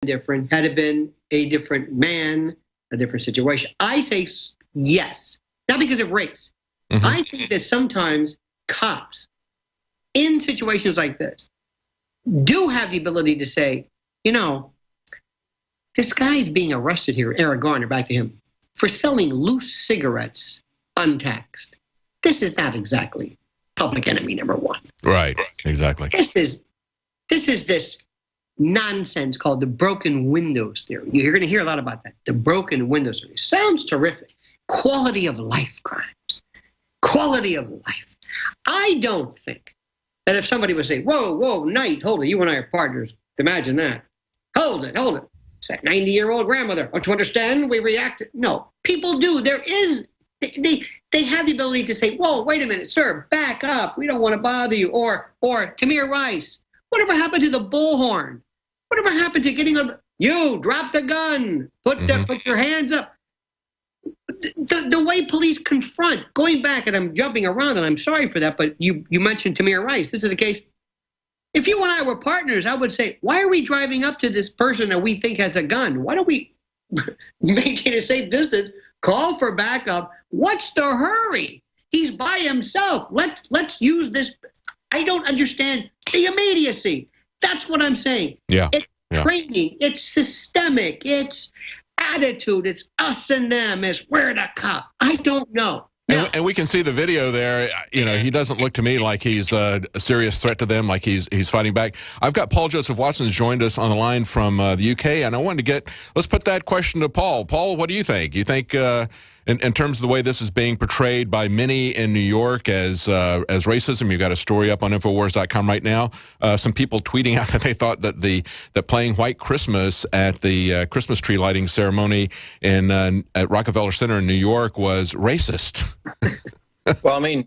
different, had it been a different man, a different situation? I say yes, not because of race. I think that sometimes cops in situations like this do have the ability to say, you know, this guy's being arrested here, Eric Garner, back to him, for selling loose cigarettes untaxed. This is not exactly public enemy number one. Right, exactly. This is this nonsense called the broken windows theory. You're going to hear a lot about that. The broken windows theory. Sounds terrific. Quality of life crimes. Quality of life. I don't think that if somebody would say, whoa, Knight, hold it, you and I are partners. Imagine that. Hold it. It's that 90-year-old grandmother. Don't you understand? We react. No, people do. There is, they have the ability to say, whoa, wait a minute, sir, back up. We don't want to bother you. Or Tamir Rice, whatever happened to the bullhorn? Whatever happened to getting a, you drop the gun, put your hands up. The way police confront, going back, and I'm jumping around, and I'm sorry for that, but you mentioned Tamir Rice. This is a case. If you and I were partners, I would say, why are we driving up to this person that we think has a gun? Why don't we maintain a safe distance, call for backup? What's the hurry? He's by himself. Let's use this. I don't understand the immediacy. That's what I'm saying. Yeah. It's training. It's systemic. It's attitude. It's us and them. It's we're the cop. I don't know. And we can see the video there. You know, he doesn't look to me like he's a serious threat to them, like he's fighting back. I've got Paul Joseph Watson joined us on the line from the UK, and I wanted to let's put that question to Paul. Paul, what do you think? You think, in terms of the way this is being portrayed by many in New York as racism, you've got a story up on Infowars.com right now. Some people tweeting out that they thought that playing White Christmas at the Christmas tree lighting ceremony at Rockefeller Center in New York was racist. Well, I mean,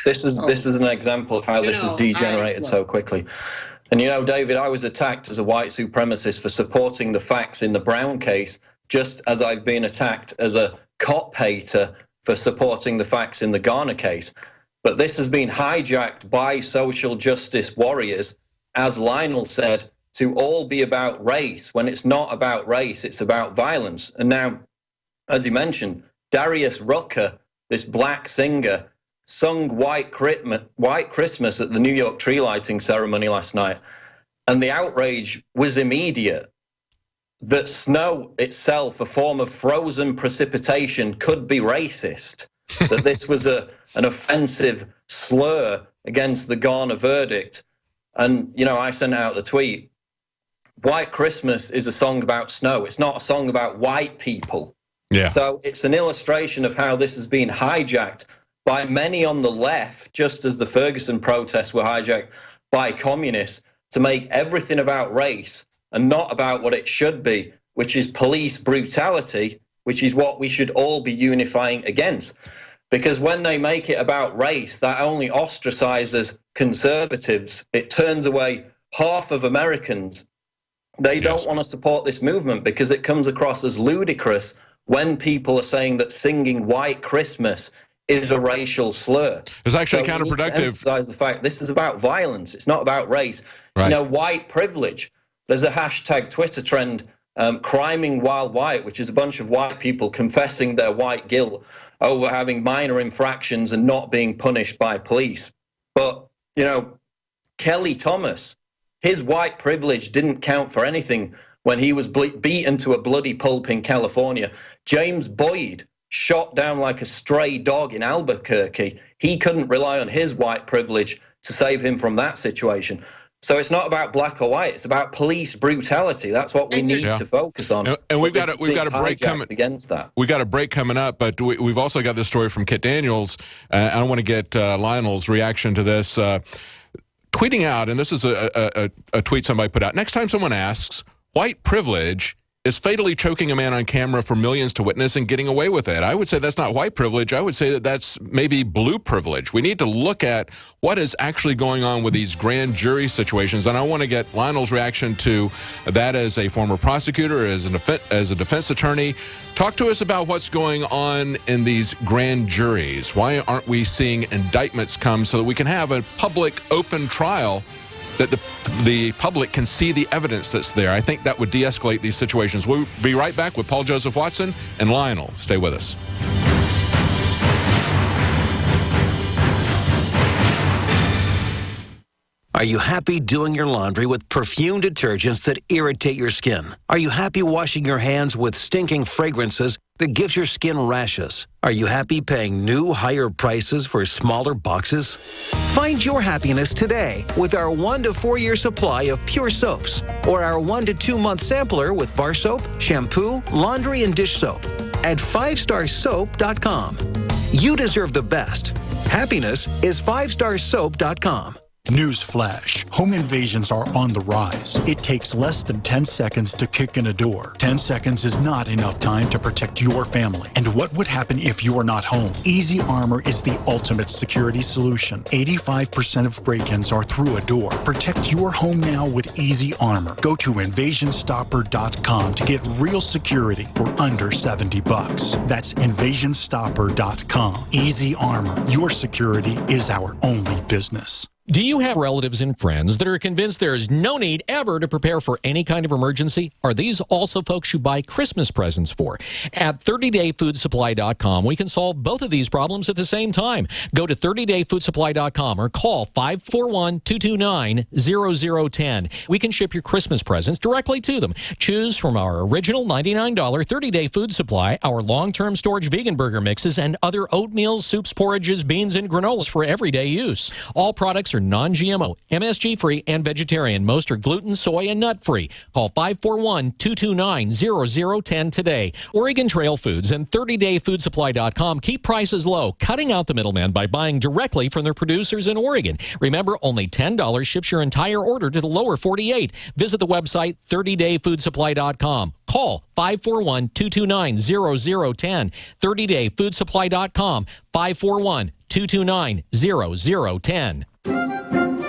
this is an example of how this has degenerated so quickly. And you know, David, I was attacked as a white supremacist for supporting the facts in the Brown case, just as I've been attacked as a cop hater for supporting the facts in the Garner case. But this has been hijacked by social justice warriors, as Lionel said, to all be about race, when it's not about race, it's about violence. And now, as he mentioned, Darius Rucker, this black singer, sung White Christmas at the New York tree lighting ceremony last night, and the outrage was immediate. That snow itself, a form of frozen precipitation, could be racist. That this was an offensive slur against the Garner verdict. And, you know, I sent out the tweet. White Christmas is a song about snow. It's not a song about white people. Yeah. So it's an illustration of how this has been hijacked by many on the left, just as the Ferguson protests were hijacked by communists, to make everything about race and not about what it should be, which is police brutality, which is what we should all be unifying against. Because when they make it about race, that only ostracizes conservatives. It turns away half of Americans. They don't want to support this movement because it comes across as ludicrous when people are saying that singing White Christmas is a racial slur. It's actually counterproductive. To emphasize the fact this is about violence. It's not about race. Right. You know, white privilege. There's a hashtag Twitter trend, criming while white, which is a bunch of white people confessing their white guilt over having minor infractions and not being punished by police. But, you know, Kelly Thomas, his white privilege didn't count for anything when he was beaten to a bloody pulp in California. James Boyd, shot down like a stray dog in Albuquerque. He couldn't rely on his white privilege to save him from that situation. So it's not about black or white. It's about police brutality. That's what we need to focus on. And we've got a break coming against that. We've got a break coming up, but we've also got this story from Kit Daniels. I want to get Lionel's reaction to this. Tweeting out, and this is a tweet somebody put out. Next time someone asks, white privilege is fatally choking a man on camera for millions to witness and getting away with it. I would say that's not white privilege. I would say that that's maybe blue privilege. We need to look at what is actually going on with these grand jury situations, and I want to get Lionel's reaction to that as a former prosecutor, as a defense attorney. Talk to us about what's going on in these grand juries. Why aren't we seeing indictments come so that we can have a public, open trial that the public can see the evidence that's there. I think that would de-escalate these situations. We'll be right back with Paul Joseph Watson and Lionel. Stay with us. Are you happy doing your laundry with perfume detergents that irritate your skin? Are you happy washing your hands with stinking fragrances that gives your skin rashes? Are you happy paying new, higher prices for smaller boxes? Find your happiness today with our 1 to 4 year supply of pure soaps or our 1 to 2 month sampler with bar soap, shampoo, laundry, and dish soap at 5starsoap.com. You deserve the best. Happiness is 5starsoap.com. Newsflash. Home invasions are on the rise. It takes less than 10 seconds to kick in a door. 10 seconds is not enough time to protect your family. And what would happen if you're not home? Easy Armor is the ultimate security solution. 85% of break-ins are through a door. Protect your home now with Easy Armor. Go to InvasionStopper.com to get real security for under $70. That's InvasionStopper.com. Easy Armor. Your security is our only business. Do you have relatives and friends that are convinced there is no need ever to prepare for any kind of emergency? Are these also folks you buy Christmas presents for? At 30dayfoodsupply.com, we can solve both of these problems at the same time. Go to 30dayfoodsupply.com or call 541-229-0010. We can ship your Christmas presents directly to them. Choose from our original $99 30-day food supply, our long-term storage vegan burger mixes, and other oatmeal, soups, porridges, beans, and granolas for everyday use. All products are non-GMO, MSG-free, and vegetarian. Most are gluten, soy, and nut-free. Call 541-229-0010 today. Oregon Trail Foods and 30dayfoodsupply.com keep prices low, cutting out the middleman by buying directly from their producers in Oregon. Remember, only $10 ships your entire order to the lower 48. Visit the website 30dayfoodsupply.com. Call 541-229-0010. 30dayfoodsupply.com, 541-229-0010.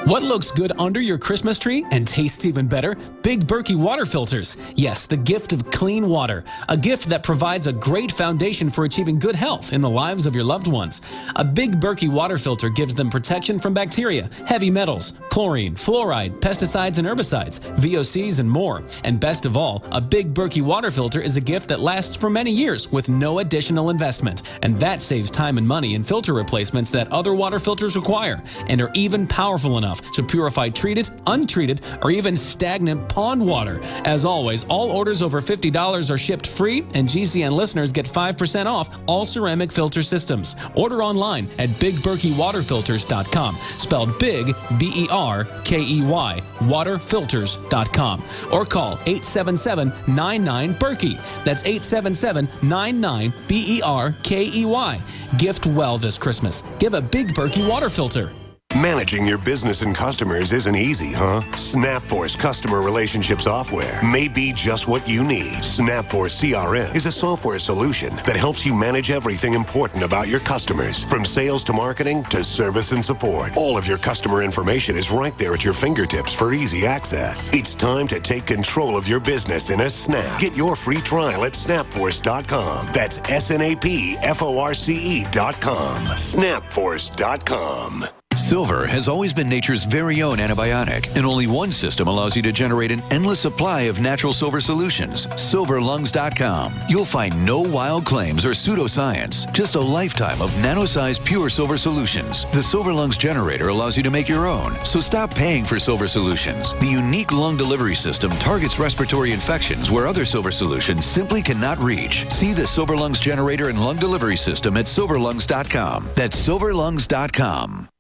What looks good under your Christmas tree and tastes even better? Big Berkey water filters. Yes, the gift of clean water. A gift that provides a great foundation for achieving good health in the lives of your loved ones. A Big Berkey water filter gives them protection from bacteria, heavy metals, chlorine, fluoride, pesticides and herbicides, VOCs, and more. And best of all, a Big Berkey water filter is a gift that lasts for many years with no additional investment. And that saves time and money in filter replacements that other water filters require and are even powerful enough to purify treated, untreated, or even stagnant pond water. As always, all orders over $50 are shipped free, and GCN listeners get 5% off all ceramic filter systems. Order online at BigBerkeyWaterFilters.com, spelled Big, B-E-R-K-E-Y, waterfilters.com, or call 877-99-BERKEY. That's 877-99-BERKEY. Gift well this Christmas. Give a Big Berkey water filter. Managing your business and customers isn't easy, huh? SnapForce Customer Relationship Software may be just what you need. SnapForce CRM is a software solution that helps you manage everything important about your customers, from sales to marketing to service and support. All of your customer information is right there at your fingertips for easy access. It's time to take control of your business in a snap. Get your free trial at snapforce.com. That's SNAPFORCE.com. Snapforce.com. Silver has always been nature's very own antibiotic, and only one system allows you to generate an endless supply of natural silver solutions. Silverlungs.com. You'll find no wild claims or pseudoscience, just a lifetime of nano-sized pure silver solutions. The Silver Lungs generator allows you to make your own, so stop paying for silver solutions. The unique lung delivery system targets respiratory infections where other silver solutions simply cannot reach. See the Silver Lungs generator and lung delivery system at silverlungs.com. That's silverlungs.com.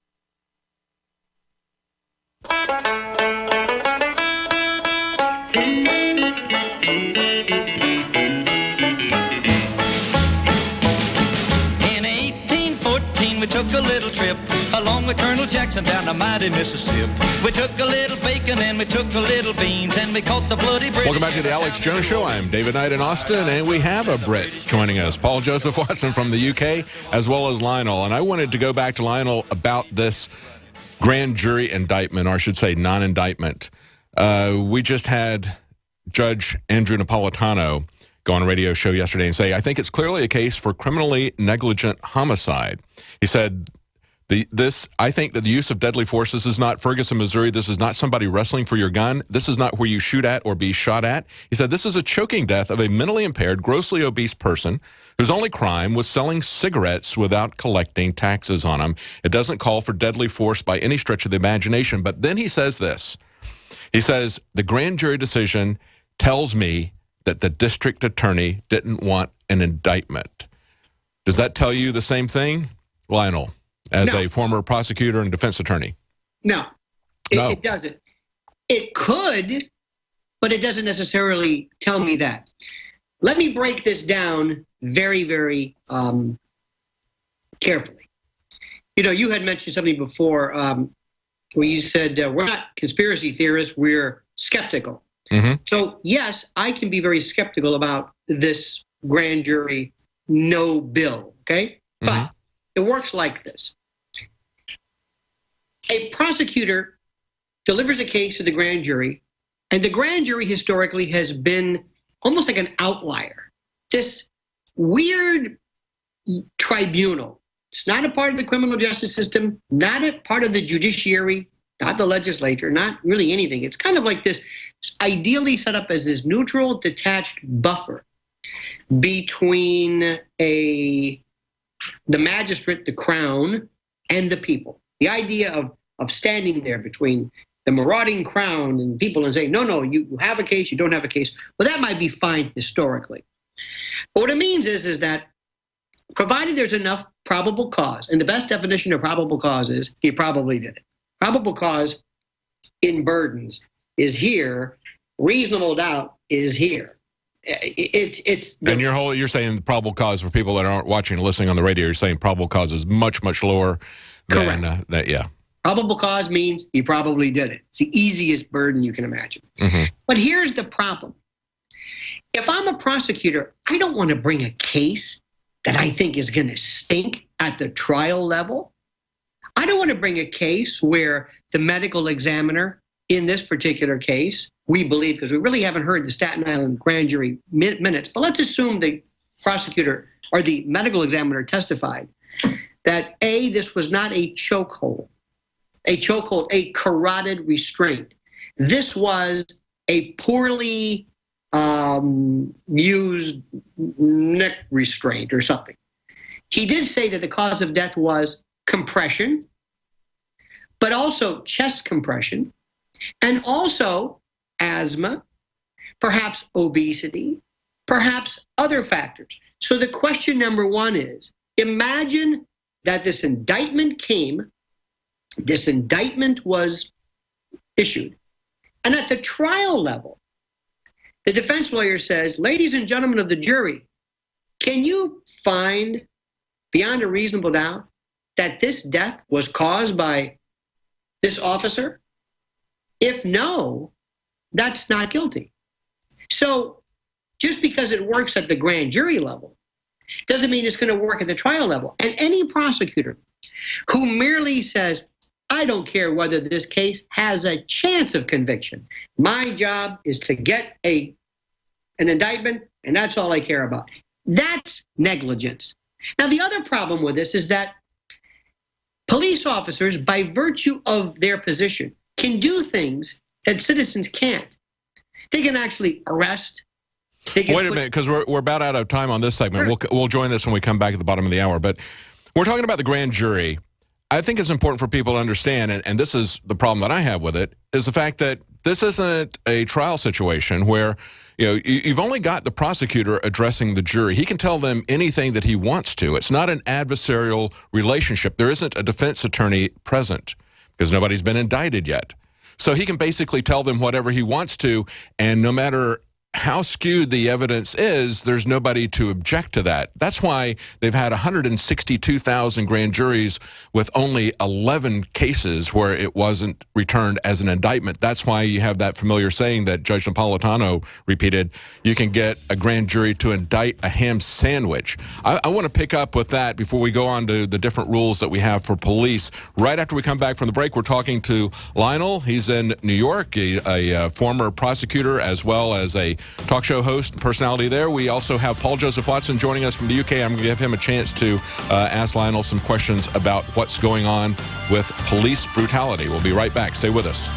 In 1814 we took a little trip along with Colonel Jackson down the mighty Mississippi. We took a little bacon and we took a little beans and we caught the bloody British. Welcome back to the Alex Jones Show. I'm David Knight in Austin, and we have a Brit joining us, Paul Joseph Watson from the UK, as well as Lionel. And I wanted to go back to Lionel about this grand jury indictment, or I should say non-indictment. We just had Judge Andrew Napolitano go on a radio show yesterday and say, I think it's clearly a case for criminally negligent homicide. He said I think that the use of deadly force, this is not Ferguson, Missouri. This is not somebody wrestling for your gun. This is not where you shoot at or be shot at. He said this is a choking death of a mentally impaired, grossly obese person whose only crime was selling cigarettes without collecting taxes on them. It doesn't call for deadly force by any stretch of the imagination. But then he says this. He says, the grand jury decision tells me that the district attorney didn't want an indictment. Does that tell you the same thing, Lionel, as a former prosecutor and defense attorney? No, it doesn't. It could, but it doesn't necessarily tell me that. Let me break this down very, very carefully. You know, you had mentioned something before where you said we're not conspiracy theorists, we're skeptical. Mm-hmm. So, yes, I can be very skeptical about this grand jury no bill, okay? Mm-hmm. But it works like this. A prosecutor delivers a case to the grand jury, and the grand jury historically has been almost like an outlier. This weird tribunal. It's not a part of the criminal justice system, not a part of the judiciary, not the legislature, not really anything. It's kind of like this, ideally set up as this neutral, detached buffer between the magistrate, the crown, and the people. The idea of standing there between the marauding crown and people and saying, no, you have a case, you don't have a case. Well, that might be fine historically. But what it means is that provided there's enough probable cause, and the best definition of probable cause is he probably did it. Probable cause in burdens is here. Reasonable doubt is here. And you're saying probable cause for people that aren't watching and listening on the radio. You're saying probable cause is much, much lower than that. Yeah. Probable cause means he probably did it. It's the easiest burden you can imagine. Mm-hmm. But here's the problem. If I'm a prosecutor, I don't want to bring a case that I think is going to stink at the trial level. I don't want to bring a case where the medical examiner, in this particular case, we believe, because we really haven't heard the Staten Island grand jury minutes, but let's assume the prosecutor or the medical examiner testified that A, this was not a chokehold, a carotid restraint. This was a poorly used neck restraint or something. He did say that the cause of death was compression, but also chest compression, and also asthma, perhaps obesity, perhaps other factors. So the question number one is, imagine that this indictment came, this indictment was issued, and at the trial level, the defense lawyer says, ladies and gentlemen of the jury, can you find beyond a reasonable doubt that this death was caused by this officer? If no, that's not guilty. So just because it works at the grand jury level doesn't mean it's going to work at the trial level. And any prosecutor who merely says, I don't care whether this case has a chance of conviction. My job is to get an indictment, and that's all I care about. That's negligence. Now, the other problem with this is that police officers, by virtue of their position, can do things that citizens can't. They can actually arrest. Wait a minute, because we're about out of time on this segment. Sure. We'll join this when we come back at the bottom of the hour. But we're talking about the grand jury. I think it's important for people to understand, and this is the problem that I have with it, is the fact that this isn't a trial situation where, you know, you've only got the prosecutor addressing the jury. He can tell them anything that he wants to. It's not an adversarial relationship. There isn't a defense attorney present because nobody's been indicted yet. So he can basically tell them whatever he wants to, and no matter how skewed the evidence is, there's nobody to object to that. That's why they've had 162,000 grand juries with only 11 cases where it wasn't returned as an indictment. That's why you have that familiar saying that Judge Napolitano repeated, you can get a grand jury to indict a ham sandwich. I want to pick up with that before we go on to the different rules that we have for police. Right after we come back from the break, we're talking to Lionel. He's in New York, a former prosecutor as well as a talk show host and personality there. We also have Paul Joseph Watson joining us from the UK. I'm going to give him a chance to ask Lionel some questions about what's going on with police brutality. We'll be right back. Stay with us.